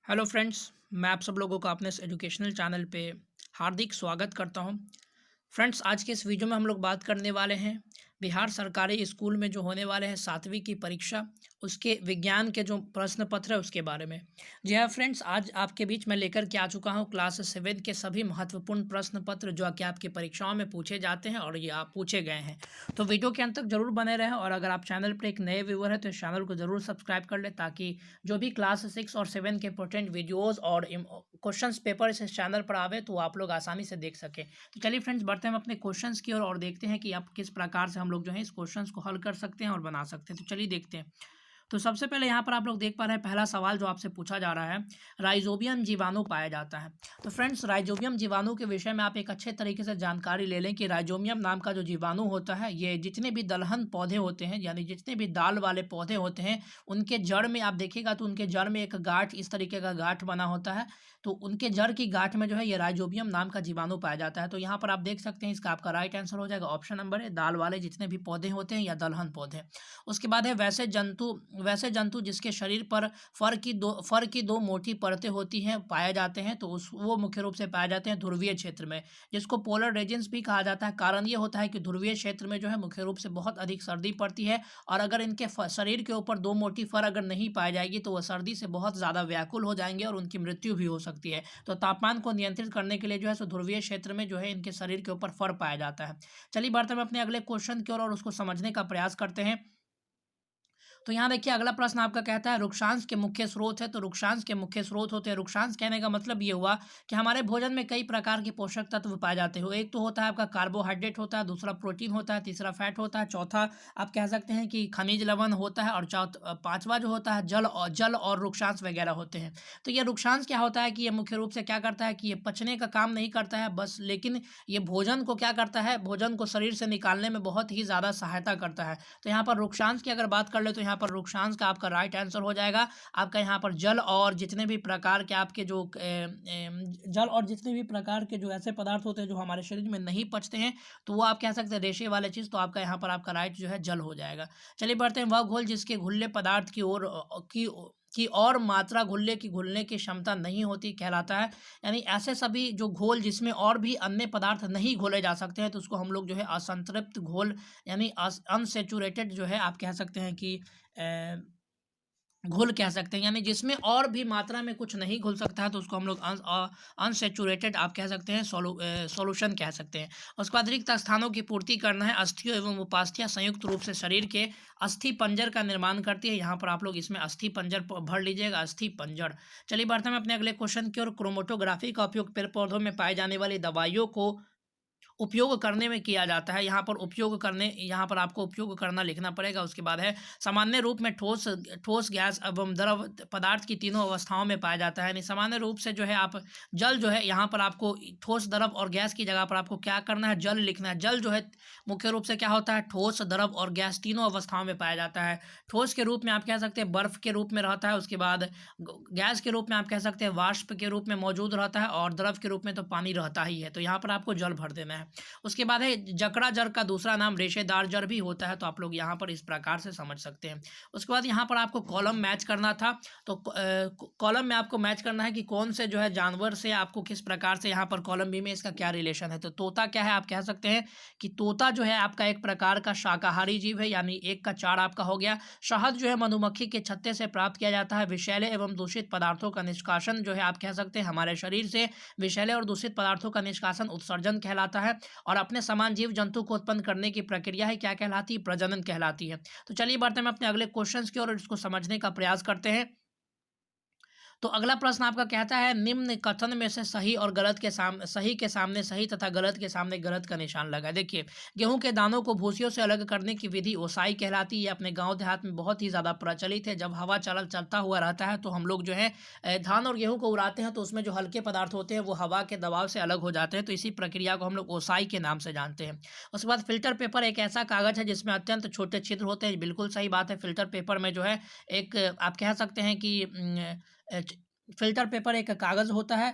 Hello friends, मैं आप सब लोगों का अपने इस एजुकेशनल चैनल पे हार्दिक स्वागत करता हूं। फ्रेंड्स, आज के इस वीडियो में हम लोग बात करने वाले हैं बिहार सरकारी स्कूल में जो होने वाले हैं 7वीं की परीक्षा, उसके विज्ञान के जो प्रश्न पत्र है उसके बारे में। जी हाँ फ्रेंड्स, आज आपके बीच मैं लेकर के आ चुका हूँ क्लास 7 के सभी महत्वपूर्ण प्रश्न पत्र जो कि आपकी परीक्षाओं में पूछे जाते हैं और ये आप पूछे गए हैं। तो वीडियो के अंत तक जरूर बने रहें और अगर आप चैनल पर एक नए व्यूअर हैं तो इस चैनल को जरूर सब्सक्राइब कर लें ताकि जो भी क्लास 6 और 7 के इंपॉर्टेंट वीडियोज़ और क्वेश्चन पेपर इस चैनल पर आवे तो आप लोग आसानी से देख सकें। तो चलिए फ्रेंड्स, बढ़ते हैं हम अपने क्वेश्चंस की ओर और देखते हैं कि आप किस प्रकार से हम लोग जो है इस क्वेश्चंस को हल कर सकते हैं और बना सकते हैं। तो चलिए देखते हैं। तो सबसे पहले यहाँ पर आप लोग देख पा रहे हैं, पहला सवाल जो आपसे पूछा जा रहा है, राइजोबियम जीवाणु पाया जाता है। तो फ्रेंड्स, राइजोबियम जीवाणु के विषय में आप एक अच्छे तरीके से जानकारी ले लें कि राइजोबियम नाम का जो जीवाणु होता है, ये जितने भी दलहन पौधे होते हैं यानी जितने भी दाल वाले पौधे होते हैं, उनके जड़ में आप देखिएगा तो उनके जड़ में एक गांठ, इस तरीके का गांठ बना होता है। तो उनके जड़ की गांठ में जो है ये राइजोबियम नाम का जीवाणु पाया जाता है। तो यहाँ पर आप देख सकते हैं, इसका आपका राइट आंसर हो जाएगा ऑप्शन नंबर है, दाल वाले जितने भी पौधे होते हैं या दलहन पौधे। उसके बाद है वैसे जंतु जिसके शरीर पर फर की दो मोटी परतें होती हैं पाए जाते हैं। तो वो मुख्य रूप से पाए जाते हैं ध्रुवीय क्षेत्र में, जिसको पोलर रीजन्स भी कहा जाता है। कारण ये होता है कि ध्रुवीय क्षेत्र में जो है मुख्य रूप से बहुत अधिक सर्दी पड़ती है और अगर इनके शरीर के ऊपर दो मोटी फर अगर नहीं पाई जाएगी तो वह सर्दी से बहुत ज़्यादा व्याकुल हो जाएंगे और उनकी मृत्यु भी हो सकती है। तो तापमान को नियंत्रित करने के लिए जो है सो ध्रुवीय क्षेत्र में जो है इनके शरीर के ऊपर फर पाया जाता है। चलिए बढ़ते हैं अपने अगले क्वेश्चन की ओर और उसको समझने का प्रयास करते हैं। तो यहाँ देखिए, अगला प्रश्न आपका कहता है रुक्षांश के मुख्य स्रोत है। तो रुक्षांश के मुख्य स्रोत होते हैं, रुक्षांश कहने का मतलब ये हुआ कि हमारे भोजन में कई प्रकार के पोषक तत्व पाए जाते हैं। एक तो होता है आपका कार्बोहाइड्रेट होता है, दूसरा प्रोटीन होता है, तीसरा फैट होता है, चौथा आप कह सकते हैं कि खनिज लवण होता है और पांचवा जो होता है जल और रुक्षांश वगैरह होते हैं। तो ये रुक्षांश क्या होता है कि ये मुख्य रूप से क्या करता है कि ये पचने का काम नहीं करता है बस, लेकिन ये भोजन को क्या करता है, भोजन को शरीर से निकालने में बहुत ही ज़्यादा सहायता करता है। तो यहाँ पर रुक्षांश की अगर बात कर ले तो यहाँ पर रुक्षांश का आपका राइट आंसर हो जाएगा आपका यहाँ पर जल और जितने भी प्रकार के आपके जो जल और जितने भी प्रकार के जो ऐसे पदार्थ होते हैं जो हमारे शरीर में नहीं पचते हैं, तो वो आप कह सकते हैं रेशे वाले चीज़। तो आपका यहाँ पर आपका राइट जो है जल हो जाएगा। चलिए बढ़ते हैं, वह घोल जिसके घुलने पदार्थ की और मात्रा घुलने की क्षमता नहीं होती कहलाता है। यानी ऐसे सभी जो घोल जिसमें और भी अन्य पदार्थ नहीं घोले जा सकते हैं तो उसको हम लोग जो है असंतृप्त घोल यानी अनसेचुरेटेड जो है आप कह सकते हैं कि घुल कह सकते हैं। यानी जिसमें और भी मात्रा में कुछ नहीं घुल सकता है तो उसको हम लोग अनसेचुरेटेड आप कह सकते हैं, सॉल्यूशन कह सकते हैं। उसके बाद रिक्त स्थानों की पूर्ति करना है। अस्थियों एवं उपास्थियां संयुक्त रूप से शरीर के अस्थि पंजर का निर्माण करती है। यहाँ पर आप लोग इसमें अस्थि पंजर भर लीजिएगा, अस्थि पंजर। चलिए बढ़ते हैं अपने अगले क्वेश्चन की ओर। क्रोमेटोग्राफी का उपयोग पेड़ पौधों में पाए जाने वाली दवाइयों को उपयोग करने में किया जाता है। यहाँ पर आपको उपयोग करना लिखना पड़ेगा। उसके बाद है सामान्य रूप में ठोस गैस एवं द्रव पदार्थ की तीनों अवस्थाओं में पाया जाता है। यानी सामान्य रूप से जो है आप जल जो है यहाँ पर आपको ठोस द्रव और गैस की जगह पर आपको क्या करना है, जल लिखना है। जल जो है मुख्य रूप से क्या होता है, ठोस द्रव और गैस तीनों अवस्थाओं में पाया जाता है। ठोस के रूप में आप कह सकते हैं बर्फ के रूप में रहता है, उसके बाद गैस के रूप में आप कह सकते हैं वाष्प के रूप में मौजूद रहता है और द्रव के रूप में तो पानी रहता ही है। तो यहाँ पर आपको जल भर देना है। उसके बाद है जकड़ा जर का दूसरा नाम रेशेदार जर भी होता है। तो आप लोग यहाँ पर इस प्रकार से समझ सकते हैं। उसके बाद यहाँ पर आपको कॉलम मैच करना था। तो कॉलम में आपको मैच करना है कि कौन से जो है जानवर से आपको किस प्रकार से यहाँ पर कॉलम बी में इसका क्या रिलेशन है। तो तोता क्या है, आप कह सकते हैं कि तोता जो है आपका एक प्रकार का शाकाहारी जीव है, यानी एक का चार आपका हो गया। शहद जो है मधुमक्खी के छत्ते से प्राप्त किया जाता है। विषैले एवं दूषित पदार्थों का निष्कासन जो है आप कह सकते हैं हमारे शरीर से विषैले और दूषित पदार्थों का निष्कासन उत्सर्जन कहलाता है। और अपने समान जीव जंतु को उत्पन्न करने की प्रक्रिया है क्या कहलाती है, प्रजनन कहलाती है। तो चलिए बढ़ते हैं अपने अगले क्वेश्चंस की और इसको समझने का प्रयास करते हैं। तो अगला प्रश्न आपका कहता है निम्न कथन में से सही और गलत के सामने सही के सामने सही तथा गलत के सामने गलत का निशान लगाए। देखिए, गेहूं के दानों को भूसियों से अलग करने की विधि ओसाई कहलाती है। अपने गांव देहात में बहुत ही ज़्यादा प्रचलित है। जब हवा चलता हुआ रहता है तो हम लोग जो है धान और गेहूं को उड़ाते हैं तो उसमें जो हल्के पदार्थ होते हैं वो हवा के दबाव से अलग हो जाते हैं। तो इसी प्रक्रिया को हम लोग ओसाई के नाम से जानते हैं। उसके बाद फिल्टर पेपर एक ऐसा कागज है जिसमें अत्यंत छोटे छिद्र होते हैं। बिल्कुल सही बात है। फिल्टर पेपर में जो है एक आप कह सकते हैं कि फिल्टर पेपर एक कागज होता है।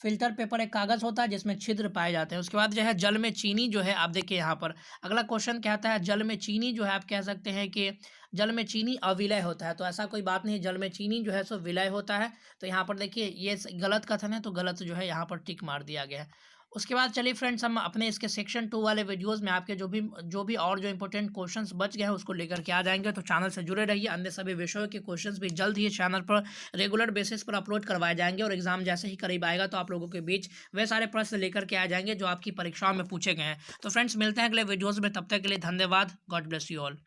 फिल्टर पेपर एक कागज़ होता है जिसमें छिद्र पाए जाते हैं। उसके बाद जो है जल में चीनी जो है आप देखिए यहाँ पर अगला क्वेश्चन क्या आता है, जल में चीनी जो है आप कह सकते हैं कि जल में चीनी अविलय होता है, तो ऐसा कोई बात नहीं, जल में चीनी जो है सो विलय होता है। तो यहाँ पर देखिए ये गलत कथन है, तो गलत जो है यहाँ पर टिक मार दिया गया है। उसके बाद चलिए फ्रेंड्स हम अपने इसके सेक्शन 2 वाले वीडियोस में आपके जो भी और जो इंपॉर्टेंट क्वेश्चंस बच गए हैं उसको लेकर के आ जाएंगे, तो चैनल से जुड़े रहिए। अन्य सभी विषयों के क्वेश्चंस भी जल्द ही चैनल पर रेगुलर बेसिस पर अपलोड करवाए जाएंगे, और एग्जाम जैसे ही करीब आएगा तो आप लोगों के बीच वे सारे प्रश्न लेकर के आ जाएंगे जो आपकी परीक्षाओं में पूछे गए हैं। तो फ्रेंड्स मिलते हैं अगले वीडियोज़ में, तब तक के लिए धन्यवाद। God bless you all.